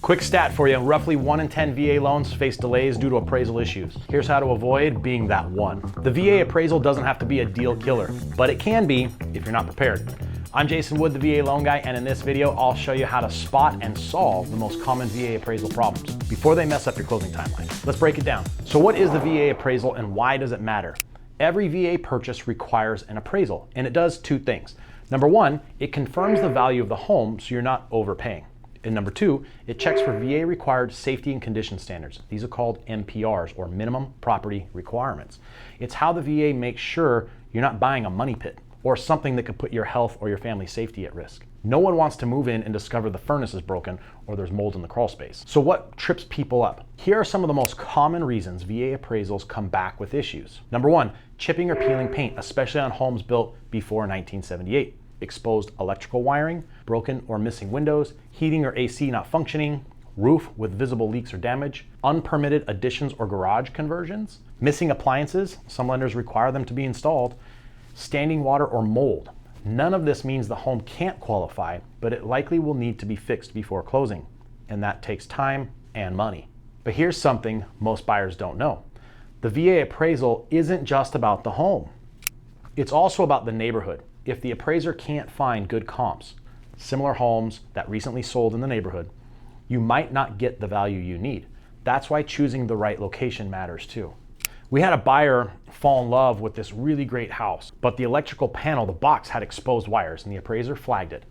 Quick stat for you, roughly 1 in 10 VA loans face delays due to appraisal issues. Here's how to avoid being that one. The VA appraisal doesn't have to be a deal killer, but it can be if you're not prepared. I'm Jason Wood, the VA loan guy, and in this video, I'll show you how to spot and solve the most common VA appraisal problems before they mess up your closing timeline. Let's break it down. So what is the VA appraisal and why does it matter? Every VA purchase requires an appraisal, and it does two things. Number one, it confirms the value of the home so you're not overpaying. And number two, it checks for VA required safety and condition standards. These are called MPRs, or minimum property requirements. It's how the VA makes sure you're not buying a money pit or something that could put your health or your family's safety at risk. No one wants to move in and discover the furnace is broken or there's mold in the crawl space. So what trips people up? Here are some of the most common reasons VA appraisals come back with issues. Number one, chipping or peeling paint, especially on homes built before 1978. Exposed electrical wiring, broken or missing windows, heating or AC not functioning, roof with visible leaks or damage, unpermitted additions or garage conversions, missing appliances, some lenders require them to be installed, standing water or mold. None of this means the home can't qualify, but it likely will need to be fixed before closing, and that takes time and money. But here's something most buyers don't know. The VA appraisal isn't just about the home. It's also about the neighborhood. If the appraiser can't find good comps, similar homes that recently sold in the neighborhood, you might not get the value you need. That's why choosing the right location matters too. We had a buyer fall in love with this really great house, but the electrical panel, the box, had exposed wires and the appraiser flagged it.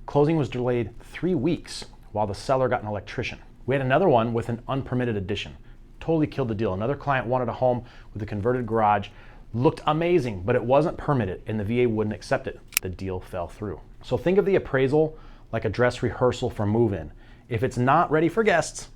Closing was delayed 3 weeks while the seller got an electrician. We had another one with an unpermitted addition. Totally killed the deal. Another client wanted a home with a converted garage. Looked amazing, but it wasn't permitted and the VA wouldn't accept it. The deal fell through. So think of the appraisal like a dress rehearsal for move-in. If it's not ready for guests,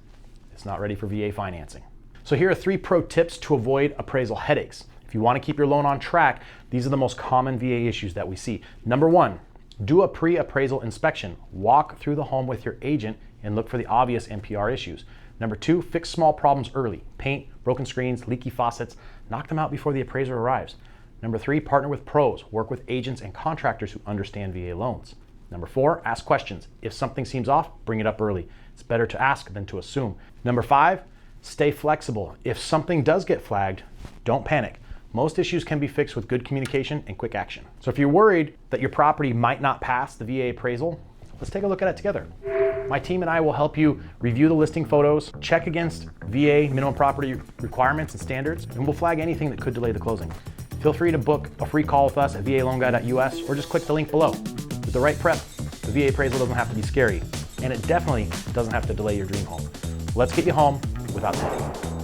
it's not ready for VA financing. So here are 3 pro tips to avoid appraisal headaches. If you want to keep your loan on track, these are the most common VA issues that we see. Number one, do a pre-appraisal inspection. Walk through the home with your agent and look for the obvious MPR issues. Number two, fix small problems early. Paint, broken screens, leaky faucets, knock them out before the appraiser arrives. Number three, partner with pros. Work with agents and contractors who understand VA loans. Number four, ask questions. If something seems off, bring it up early. It's better to ask than to assume. Number five, stay flexible. If something does get flagged, don't panic. Most issues can be fixed with good communication and quick action. So if you're worried that your property might not pass the VA appraisal, let's take a look at it together. My team and I will help you review the listing photos, check against VA minimum property requirements and standards, and we'll flag anything that could delay the closing. Feel free to book a free call with us at valoanguy.us or just click the link below. With the right prep, the VA appraisal doesn't have to be scary, and it definitely doesn't have to delay your dream home. Let's get you home without delay.